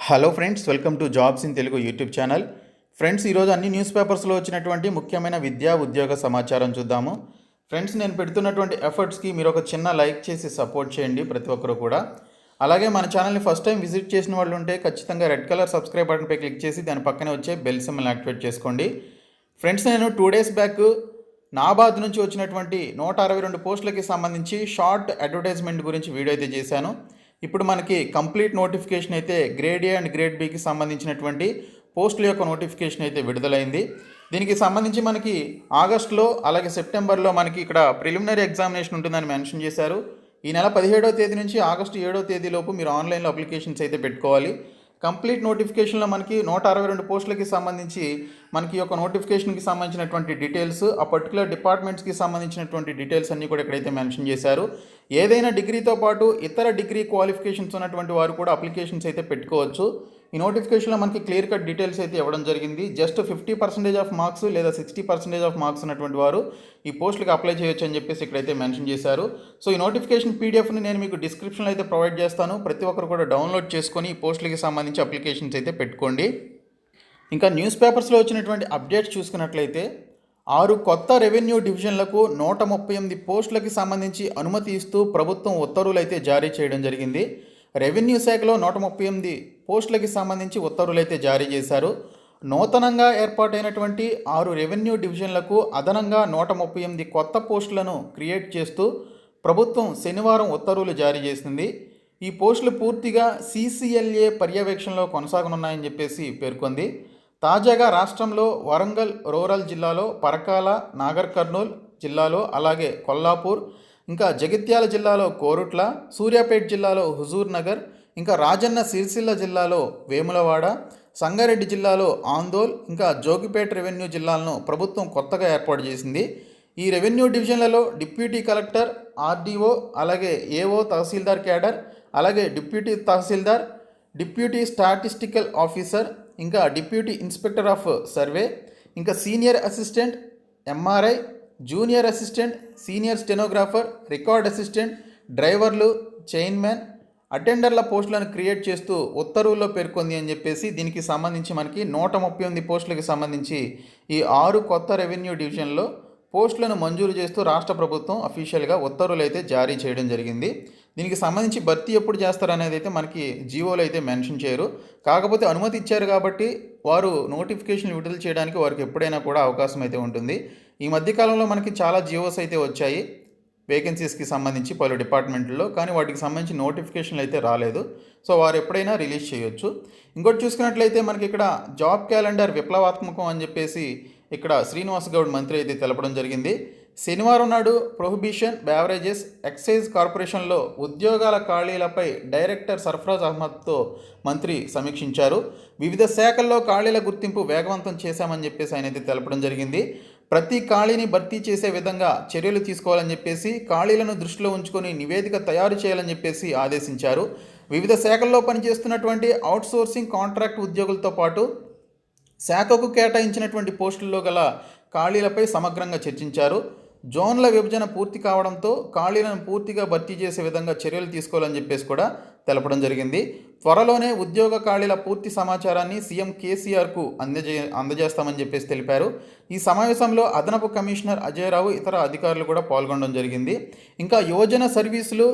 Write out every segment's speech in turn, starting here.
Hello friends, welcome to jobs in Telugu YouTube channel. Friends, ఈరోజు అన్ని news పేపర్స్లో వచ్చినటువంటి ముఖ్యమైన విద్యా ఉద్యోగ సమాచారం చూద్దాము. ఫ్రెండ్స్, నేను పెడుతున్నటువంటి ఎఫర్ట్స్కి మీరు ఒక చిన్న లైక్ చేసి సపోర్ట్ చేయండి ప్రతి ఒక్కరు కూడా. అలాగే మన ఛానల్ని ఫస్ట్ టైం విజిట్ చేసిన వాళ్ళు ఉంటే ఖచ్చితంగా రెడ్ కలర్ సబ్స్క్రైబ్ బటన్పై క్లిక్ చేసి దాని పక్కనే వచ్చే బెల్ సింబల్ని యాక్టివేట్ చేసుకోండి. ఫ్రెండ్స్, నేను 2 డేస్ బ్యాక్ నాబార్డ్ నుంచి వచ్చినటువంటి 162 పోస్టులకి సంబంధించి షార్ట్ అడ్వర్టైజ్మెంట్ గురించి వీడియో అయితే చేశాను. ఇప్పుడు మనకి కంప్లీట్ నోటిఫికేషన్ అయితే గ్రేడ్ ఏ అండ్ గ్రేడ్ బికి సంబంధించినటువంటి పోస్టుల యొక్క నోటిఫికేషన్ అయితే విడుదలైంది. దీనికి సంబంధించి మనకి ఆగస్టులో అలాగే సెప్టెంబర్లో మనకి ఇక్కడ ప్రిలిమినరీ ఎగ్జామినేషన్ ఉంటుందని మెన్షన్ చేశారు. ఈ నెల 17వ తేదీ నుంచి ఆగస్టు 7వ తేదీలోపు మీరు ఆన్లైన్లో అప్లికేషన్స్ అయితే పెట్టుకోవాలి. కంప్లీట్ నోటిఫికేషన్లో మనకి 162 పోస్టులకి సంబంధించి మనకి యొక్క నోటిఫికేషన్కి సంబంధించినటువంటి డీటెయిల్స్, ఆ పర్టికులర్ డిపార్ట్మెంట్స్కి సంబంధించినటువంటి డీటెయిల్స్ అన్నీ కూడా ఇక్కడైతే మెన్షన్ చేశారు. ఏదైనా డిగ్రీతో పాటు ఇతర డిగ్రీ క్వాలిఫికేషన్స్ ఉన్నటువంటి వారు కూడా అప్లికేషన్స్ అయితే పెట్టుకోవచ్చు. ఈ నోటిఫికేషన్లో మనకి క్లియర్ కట్ డీటెయిల్స్ అయితే ఇవ్వడం జరిగింది. జస్ట్ 50% ఆఫ్ మార్క్స్ లేదా 60% ఆఫ్ మార్క్స్ ఉన్నటువంటి వారు ఈ పోస్టులకు అప్లై చేయొచ్చు అని చెప్పేసి ఇక్కడైతే మెన్షన్ చేశారు. సో ఈ నోటిఫికేషన్ పీడిఎఫ్ని నేను మీకు డిస్క్రిప్షన్లో అయితే ప్రొవైడ్ చేస్తాను. ప్రతి ఒక్కరు కూడా డౌన్లోడ్ చేసుకొని ఈ పోస్టులకి సంబంధించి అప్లికేషన్స్ అయితే పెట్టుకోండి. ఇంకా న్యూస్ పేపర్స్లో వచ్చినటువంటి అప్డేట్స్ చూసుకున్నట్లయితే 6 కొత్త రెవెన్యూ డివిజన్లకు 138 పోస్టులకి సంబంధించి అనుమతి ఇస్తూ ప్రభుత్వం ఉత్తర్వులు అయితే జారీ చేయడం జరిగింది. రెవెన్యూ శాఖలో 138 పోస్టులకి సంబంధించి ఉత్తర్వులు అయితే జారీ చేశారు. నూతనంగా ఏర్పాటైనటువంటి 6 రెవెన్యూ డివిజన్లకు అదనంగా 138 కొత్త పోస్టులను క్రియేట్ చేస్తూ ప్రభుత్వం శనివారం ఉత్తర్వులు జారీ చేసింది. ఈ పోస్టులు పూర్తిగా CCLA పర్యవేక్షణలో కొనసాగనున్నాయని చెప్పేసి పేర్కొంది. తాజాగా రాష్ట్రంలో వరంగల్ రూరల్ జిల్లాలో, పరకాల, నాగర్ కర్నూల్ జిల్లాలో, అలాగే కొల్లాపూర్, ఇంకా జగిత్యాల జిల్లాలో కోరుట్ల, సూర్యాపేట జిల్లాలో హుజూర్ నగర్, ఇంకా రాజన్న సిరిసిల్ల జిల్లాలో వేములవాడ, సంగారెడ్డి జిల్లాలో ఆందోల్, ఇంకా జోగిపేట రెవెన్యూ జిల్లాలను ప్రభుత్వం కొత్తగా ఏర్పాటు చేసింది. ఈ రెవెన్యూ డివిజన్లలో డిప్యూటీ కలెక్టర్, RDO, అలాగే AO తహసీల్దార్ క్యాడర్, అలాగే డిప్యూటీ తహసీల్దార్, డిప్యూటీ స్టాటిస్టికల్ ఆఫీసర్, ఇంకా డిప్యూటీ ఇన్స్పెక్టర్ ఆఫ్ సర్వే, ఇంకా senior assistant, MRI, junior assistant, senior stenographer, record assistant, డ్రైవర్లు, చైన్మెన్, అటెండర్ల పోస్టులను క్రియేట్ చేస్తూ ఉత్తర్వుల్లో పేర్కొంది అని చెప్పేసి దీనికి సంబంధించి మనకి 138 పోస్టులకు సంబంధించి ఈ 6 కొత్త రెవెన్యూ డివిజన్లో పోస్టులను మంజూరు చేస్తూ రాష్ట్ర ప్రభుత్వం అఫీషియల్గా ఉత్తర్వులు అయితే జారీ చేయడం జరిగింది. దీనికి సంబంధించి భర్తీ ఎప్పుడు చేస్తారనేది అయితే మనకి జీవోలో అయితే మెన్షన్ చేయరు. కాకపోతే అనుమతి ఇచ్చారు కాబట్టి వారు నోటిఫికేషన్ విడుదల చేయడానికి వారికి ఎప్పుడైనా కూడా అవకాశం అయితే ఉంటుంది. ఈ మధ్యకాలంలో మనకి చాలా జీవోస్ అయితే వచ్చాయి వేకెన్సీస్కి సంబంధించి పలు డిపార్ట్మెంట్లో, కానీ వాటికి సంబంధించి నోటిఫికేషన్లు అయితే రాలేదు. సో వారు ఎప్పుడైనా రిలీజ్ చేయొచ్చు. ఇంకోటి చూసుకున్నట్లయితే మనకి ఇక్కడ జాబ్ క్యాలెండర్ విప్లవాత్మకం అని చెప్పేసి ఇక్కడ శ్రీనివాస్ గౌడ్ మంత్రి అయితే తెలపడం జరిగింది. శనివారం నాడు ప్రొహిబిషన్, బెవరేజెస్, ఎక్సైజ్ కార్పొరేషన్లో ఉద్యోగాల ఖాళీలపై డైరెక్టర్ సర్ఫరాజ్ అహ్మద్తో మంత్రి సమీక్షించారు. వివిధ శాఖల్లో ఖాళీల గుర్తింపు వేగవంతం చేశామని చెప్పేసి ఆయన అయితే తెలపడం జరిగింది. ప్రతి ఖాళీని భర్తీ చేసే విధంగా చర్యలు తీసుకోవాలని చెప్పేసి, ఖాళీలను దృష్టిలో ఉంచుకొని నివేదిక తయారు చేయాలని చెప్పేసి ఆదేశించారు. వివిధ శాఖల్లో పనిచేస్తున్నటువంటి అవుట్సోర్సింగ్ కాంట్రాక్ట్ ఉద్యోగులతో పాటు శాఖకు కేటాయించినటువంటి పోస్టుల్లో గల ఖాళీలపై సమగ్రంగా చర్చించారు. జోన్ల విభజన పూర్తి కావడంతో ఖాళీలను పూర్తిగా భర్తీ చేసే విధంగా చర్యలు తీసుకోవాలని చెప్పేసి కూడా తెలపడం జరిగింది. త్వరలోనే ఉద్యోగ ఖాళీల పూర్తి సమాచారాన్ని సీఎం కేసీఆర్కు అందజేస్తామని చెప్పేసి తెలిపారు. ఈ సమావేశంలో అదనపు కమిషనర్ అజయరావు, ఇతర అధికారులు కూడా పాల్గొనడం జరిగింది. ఇంకా యువజన సర్వీసులు,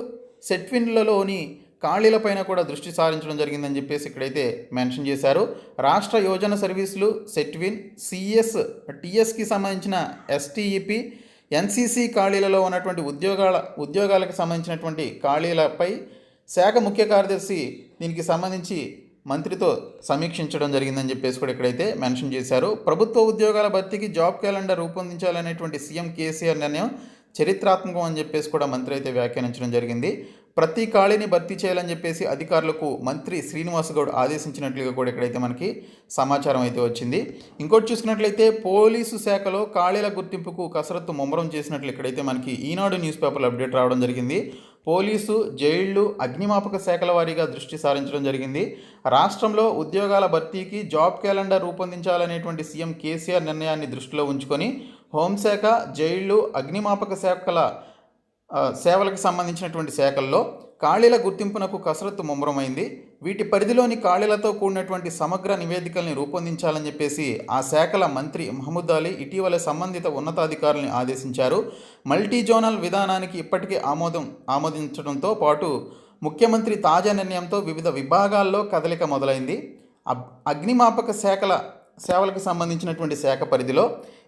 సెట్విన్లలోని ఖాళీలపైన కూడా దృష్టి సారించడం జరిగిందని చెప్పేసి ఇక్కడైతే మెన్షన్ చేశారు. రాష్ట్ర యువజన సర్వీసులు, సెట్విన్, CS, TSకి సంబంధించిన STEP, NCC ఖాళీలలో ఉన్నటువంటి ఉద్యోగాలకు సంబంధించినటువంటి ఖాళీలపై శాఖ ముఖ్య కార్యదర్శి దీనికి సంబంధించి మంత్రితో సమీక్షించడం జరిగిందని చెప్పేసి కూడా ఇక్కడైతే మెన్షన్ చేశారు. ప్రభుత్వ ఉద్యోగాల భర్తీకి జాబ్ క్యాలెండర్ రూపొందించాలనేటువంటి సీఎం కేసీఆర్ నిర్ణయం చరిత్రాత్మకం అని చెప్పేసి కూడా మంత్రి అయితే వ్యాఖ్యానించడం జరిగింది. ప్రతి ఖాళీని భర్తీ చేయాలని చెప్పేసి అధికారులకు మంత్రి శ్రీనివాస్ గౌడ్ ఆదేశించినట్లుగా కూడా ఇక్కడైతే మనకి సమాచారం అయితే వచ్చింది. ఇంకోటి చూసుకున్నట్లయితే పోలీసు శాఖలో ఖాళీల గుర్తింపుకు కసరత్తు ముమ్మరం చేసినట్లు ఇక్కడైతే మనకి ఈనాడు న్యూస్ పేపర్లో అప్డేట్ రావడం జరిగింది. పోలీసు, జైళ్లు, అగ్నిమాపక శాఖల వారీగా దృష్టి సారించడం జరిగింది. రాష్ట్రంలో ఉద్యోగాల భర్తీకి జాబ్ క్యాలెండర్ రూపొందించాలనేటువంటి సీఎం కేసీఆర్ నిర్ణయాన్ని దృష్టిలో ఉంచుకొని హోంశాఖ, జైళ్లు, అగ్నిమాపక శాఖల సేవలకు సంబంధించినటువంటి శాఖల్లో ఖాళీల గుర్తింపునకు కసరత్తు ముమ్మరమైంది. వీటి పరిధిలోని ఖాళీలతో కూడినటువంటి సమగ్ర నివేదికల్ని రూపొందించాలని చెప్పేసి ఆ శాఖల మంత్రి మహమూద్ అలీ ఇటీవల సంబంధిత ఉన్నతాధికారుల్ని ఆదేశించారు. మల్టీ జోనల్ విధానానికి ఇప్పటికే ఆమోదించడంతో పాటు ముఖ్యమంత్రి తాజా నిర్ణయంతో వివిధ విభాగాల్లో కదలిక మొదలైంది. అగ్నిమాపక సేవలకు సంబంధించినటువంటి శాఖ పరిధిలో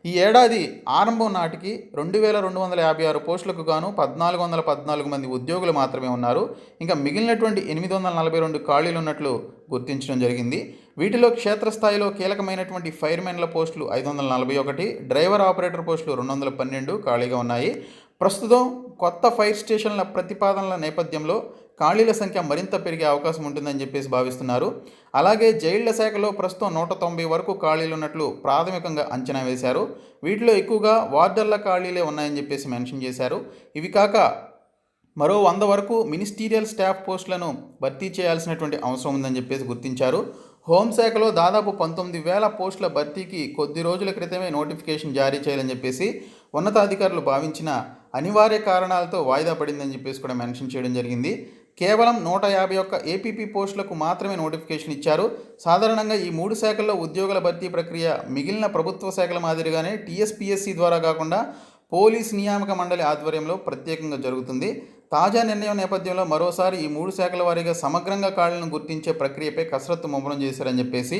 ఈ ఏడాది ఆరంభం నాటికి 2256 పోస్టులకు గాను 1414 మంది ఉద్యోగులు మాత్రమే ఉన్నారు. ఇంకా మిగిలినటువంటి 842 ఖాళీలు ఉన్నట్లు గుర్తించడం జరిగింది. వీటిలో క్షేత్రస్థాయిలో కీలకమైనటువంటి ఫైర్మెన్ల పోస్టులు 541, డ్రైవర్ ఆపరేటర్ పోస్టులు 212 ఖాళీగా ఉన్నాయి. ప్రస్తుతం కొత్త ఫైర్ స్టేషన్ల ప్రతిపాదనల నేపథ్యంలో ఖాళీల సంఖ్య మరింత పెరిగే అవకాశం ఉంటుందని చెప్పేసి భావిస్తున్నారు. అలాగే జైళ్ల శాఖలో ప్రస్తుతం 190 వరకు ఖాళీలు ఉన్నట్లు ప్రాథమికంగా అంచనా వేశారు. వీటిలో ఎక్కువగా వార్డర్ల ఖాళీలే ఉన్నాయని చెప్పేసి మెన్షన్ చేశారు. ఇవి కాక మరో 100 వరకు మినిస్టీరియల్ స్టాఫ్ పోస్టులను భర్తీ చేయాల్సినటువంటి అవసరం ఉందని చెప్పేసి గుర్తించారు. హోంశాఖలో దాదాపు 19,000 పోస్టుల భర్తీకి కొద్ది రోజుల క్రితమే నోటిఫికేషన్ జారీ చేయాలని చెప్పేసి ఉన్నతాధికారులు భావించిన అనివార్య కారణాలతో వాయిదా పడిందని చెప్పేసి కూడా మెన్షన్ చేయడం జరిగింది. కేవలం 151 ఏపీపీ పోస్టులకు మాత్రమే నోటిఫికేషన్ ఇచ్చారు. సాధారణంగా ఈ 3 శాఖల్లో ఉద్యోగుల భర్తీ ప్రక్రియ మిగిలిన ప్రభుత్వ శాఖల మాదిరిగానే టీఎస్పీఎస్సీ ద్వారా కాకుండా పోలీస్ నియామక మండలి ఆధ్వర్యంలో ప్రత్యేకంగా జరుగుతుంది. తాజా నిర్ణయం నేపథ్యంలో మరోసారి ఈ 3 శాఖల వారీగా సమగ్రంగా ఖాళీలను గుర్తించే ప్రక్రియపై కసరత్తు ముమ్మరం చేశారని చెప్పేసి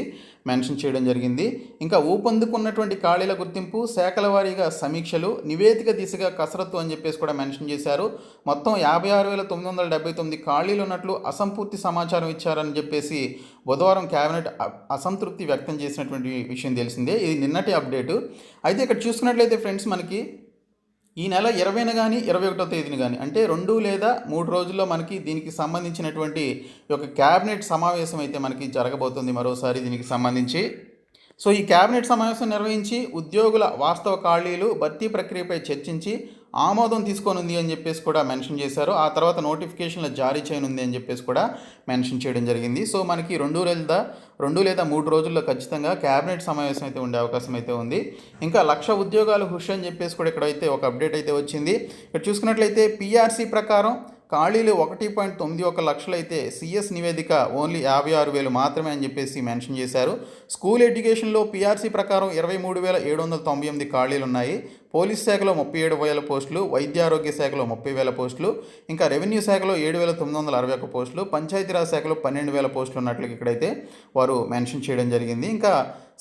మెన్షన్ చేయడం జరిగింది. ఇంకా ఊపందుకున్నటువంటి ఖాళీల గుర్తింపు, శాఖల వారీగా సమీక్షలు, నివేదిక దిశగా కసరత్తు అని చెప్పేసి కూడా మెన్షన్ చేశారు. మొత్తం 56,979 ఖాళీలు ఉన్నట్లు అసంపూర్తి సమాచారం ఇచ్చారని చెప్పేసి బుధవారం కేబినెట్ అసంతృప్తి వ్యక్తం చేసినటువంటి విషయం తెలిసిందే. ఇది నిన్నటి అప్డేటు. అయితే ఇక్కడ చూసుకున్నట్లయితే ఫ్రెండ్స్, మనకి ఈ నెల 20న కానీ 21వ తేదీన కానీ అంటే 2 లేదా 3 రోజుల్లో మనకి దీనికి సంబంధించినటువంటి ఒక క్యాబినెట్ సమావేశం అయితే మనకి జరగబోతుంది మరోసారి దీనికి సంబంధించి. సో ఈ క్యాబినెట్ సమావేశం నిర్వహించి ఉద్యోగుల వాస్తవ ఖాళీలు భర్తీ ప్రక్రియపై చర్చించి ఆమోదం తీసుకోనుంది అని చెప్పేసి కూడా మెన్షన్ చేశారు. ఆ తర్వాత నోటిఫికేషన్లు జారీ చేయనుంది అని చెప్పేసి కూడా మెన్షన్ చేయడం జరిగింది. సో మనకి 2 లేదా 3 రోజుల్లో ఖచ్చితంగా క్యాబినెట్ సమావేశం అయితే ఉండే అవకాశం అయితే ఉంది. ఇంకా 1,00,000 ఉద్యోగాలు హుష్ అని చెప్పేసి కూడా ఇక్కడైతే ఒక అప్డేట్ అయితే వచ్చింది. ఇక్కడ చూసుకున్నట్లయితే పీఆర్సీ ప్రకారం ఖాళీలు 1.91 లక్షలు అయితే సిఎస్ నివేదిక ఓన్లీ 56,000 మాత్రమే అని చెప్పేసి మెన్షన్ చేశారు. స్కూల్ ఎడ్యుకేషన్లో పీఆర్సీ ప్రకారం 23,798 ఖాళీలు ఉన్నాయి. పోలీస్ శాఖలో 37,000 పోస్టులు, వైద్య ఆరోగ్య శాఖలో 30,000 పోస్టులు, ఇంకా రెవెన్యూ శాఖలో 7,961 పోస్టులు, పంచాయతీరాజ్ శాఖలో 12,000 పోస్టులు ఉన్నట్లు ఇక్కడైతే వారు మెన్షన్ చేయడం జరిగింది. ఇంకా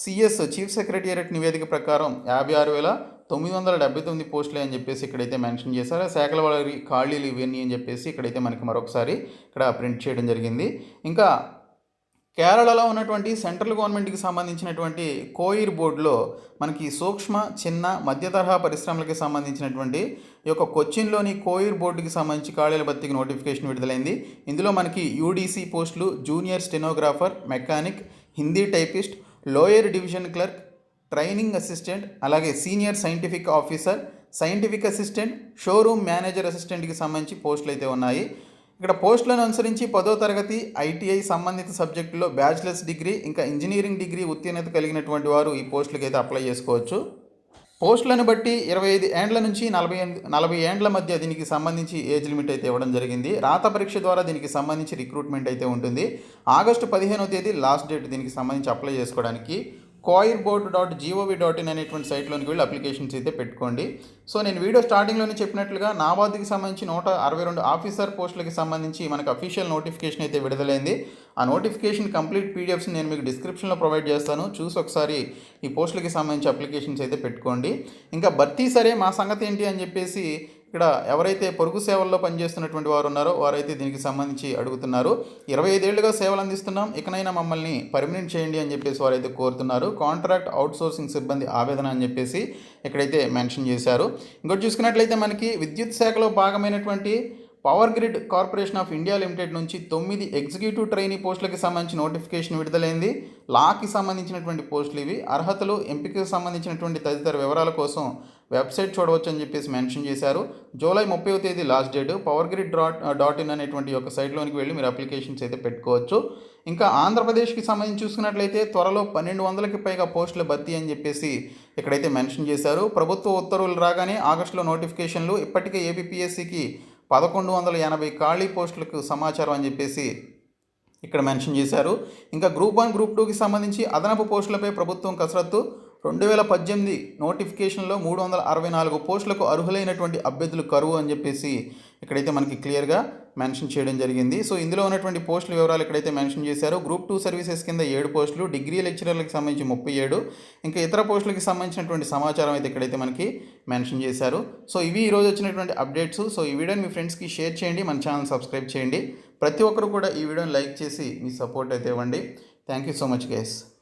సిఎస్ చీఫ్ సెక్రటేరియట్ నివేదిక ప్రకారం 56,979 పోస్టులే అని చెప్పేసి ఇక్కడైతే మెన్షన్ చేశారు. శాఖల వారి ఖాళీలు ఇవన్నీ అని చెప్పేసి ఇక్కడైతే మనకి మరొకసారి ఇక్కడ ప్రింట్ చేయడం జరిగింది. ఇంకా కేరళలో ఉన్నటువంటి సెంట్రల్ గవర్నమెంట్కి సంబంధించినటువంటి కోయిర్ బోర్డులో మనకి సూక్ష్మ, చిన్న, మధ్య తరహా పరిశ్రమలకి సంబంధించినటువంటి ఈ యొక్క కొచ్చిన్లోని కోయిర్ బోర్డుకి సంబంధించి ఖాళీల భర్తీకి నోటిఫికేషన్ విడుదలైంది. ఇందులో మనకి యూడీసీ పోస్టులు, junior stenographer, mechanic, Hindi typist, lower division clerk, training assistant, అలాగే senior scientific officer, scientific assistant, showroom manager అసిస్టెంట్కి సంబంధించి పోస్టులు అయితే ఉన్నాయి. ఇక్కడ పోస్టులను అనుసరించి 10వ తరగతి, ఐటీఐ సంబంధిత సబ్జెక్టులో బ్యాచిలర్స్ డిగ్రీ, ఇంకా ఇంజనీరింగ్ డిగ్రీ ఉత్తీర్ణత కలిగినటువంటి వారు ఈ పోస్టులకి అయితే అప్లై చేసుకోవచ్చు. పోస్టులను బట్టి 25 ఏండ్ల నుంచి 40 ఏండ్ల మధ్య దీనికి సంబంధించి ఏజ్ లిమిట్ అయితే ఇవ్వడం జరిగింది. రాత పరీక్ష ద్వారా దీనికి సంబంధించి రిక్రూట్మెంట్ అయితే ఉంటుంది. ఆగస్టు 15వ తేదీ లాస్ట్ డేట్ దీనికి సంబంధించి అప్లై చేసుకోవడానికి. coirboard.gov.in అనేటువంటి సైట్లోనికి వెళ్ళి అప్లికేషన్స్ అయితే పెట్టుకోండి. సో నేను వీడియో స్టార్టింగ్లోనే చెప్పినట్లుగా నాబార్డుకి సంబంధించి 162 ఆఫీసర్ పోస్టులకి సంబంధించి మనకు అఫీషియల్ నోటిఫికేషన్ అయితే విడుదలైంది. ఆ నోటిఫికేషన్ కంప్లీట్ పీడిఎఫ్స్ నేను మీకు డిస్క్రిప్షన్లో ప్రొవైడ్ చేస్తాను. చూసి ఒకసారి ఈ పోస్టులకి సంబంధించి అప్లికేషన్స్ అయితే పెట్టుకోండి. ఇంకా భర్తీ సరే మా సంగతి ఏంటి అని చెప్పేసి ఇక్కడ ఎవరైతే పొరుగు సేవల్లో పనిచేస్తున్నటువంటి వారు ఉన్నారో వారైతే దీనికి సంబంధించి అడుగుతున్నారు. 25 ఏళ్లుగా సేవలు అందిస్తున్నాం, ఇకనైనా మమ్మల్ని పర్మనెంట్ చేయండి అని చెప్పేసి వారైతే కోరుతున్నారు. కాంట్రాక్ట్ అవుట్సోర్సింగ్ సిబ్బంది ఆవేదన అని చెప్పేసి ఇక్కడైతే మెన్షన్ చేశారు. ఇంకోటి చూసుకున్నట్లయితే మనకి విద్యుత్ శాఖలో భాగమైనటువంటి power grid corporation of India limited నుంచి 9 ఎగ్జిక్యూటివ్ ట్రైనీ పోస్టులకి సంబంధించి నోటిఫికేషన్ విడుదలైంది. లాకి సంబంధించినటువంటి పోస్టులు ఇవి. అర్హతలు, ఎంపికకు సంబంధించినటువంటి తదితర వివరాల కోసం వెబ్సైట్ చూడవచ్చు అని చెప్పేసి మెన్షన్ చేశారు. జూలై 30వ తేదీ లాస్ట్ డేట్. powergrid.in అనేటువంటి ఒక సైట్లోనికి వెళ్ళి మీరు అప్లికేషన్స్ అయితే పెట్టుకోవచ్చు. ఇంకా ఆంధ్రప్రదేశ్కి సంబంధించి చూసుకున్నట్లయితే త్వరలో 1200కి పైగా పోస్టుల భర్తీ అని చెప్పేసి ఇక్కడైతే మెన్షన్ చేశారు. ప్రభుత్వ ఉత్తర్వులు రాగానే ఆగస్టులో నోటిఫికేషన్లు. ఇప్పటికే ఏపీపీఎస్సీకి 1180 ఖాళీ పోస్టులకు సమాచారం అని చెప్పేసి ఇక్కడ మెన్షన్ చేశారు. ఇంకా గ్రూప్ 1 గ్రూప్ 2కి సంబంధించి అదనపు పోస్టులపై ప్రభుత్వం కసరత్తు. 2018 నోటిఫికేషన్లో 364 పోస్టులకు అర్హులైనటువంటి అభ్యర్థులు కరువు అని చెప్పేసి ఇక్కడైతే మనకి క్లియర్గా మెన్షన్ చేయడం జరిగింది. సో ఇందులో ఉన్నటువంటి పోస్టుల వివరాలు ఇక్కడైతే మెన్షన్ చేశారు. గ్రూప్ 2 సర్వీసెస్ కింద 7 పోస్టులు, డిగ్రీ లెక్చరర్లకు సంబంధించి 37, ఇంకా ఇతర పోస్టులకి సంబంధించినటువంటి సమాచారం అయితే ఇక్కడైతే మనకి మెన్షన్ చేశారు. సో ఇవి ఈరోజు వచ్చినటువంటి అప్డేట్స్. సో ఈ వీడియోని మీ ఫ్రెండ్స్కి షేర్ చేయండి, మన ఛానల్ సబ్స్క్రైబ్ చేయండి. ప్రతి ఒక్కరు కూడా ఈ వీడియోని లైక్ చేసి మీ సపోర్ట్ అయితే ఇవ్వండి. Thank you so much guys.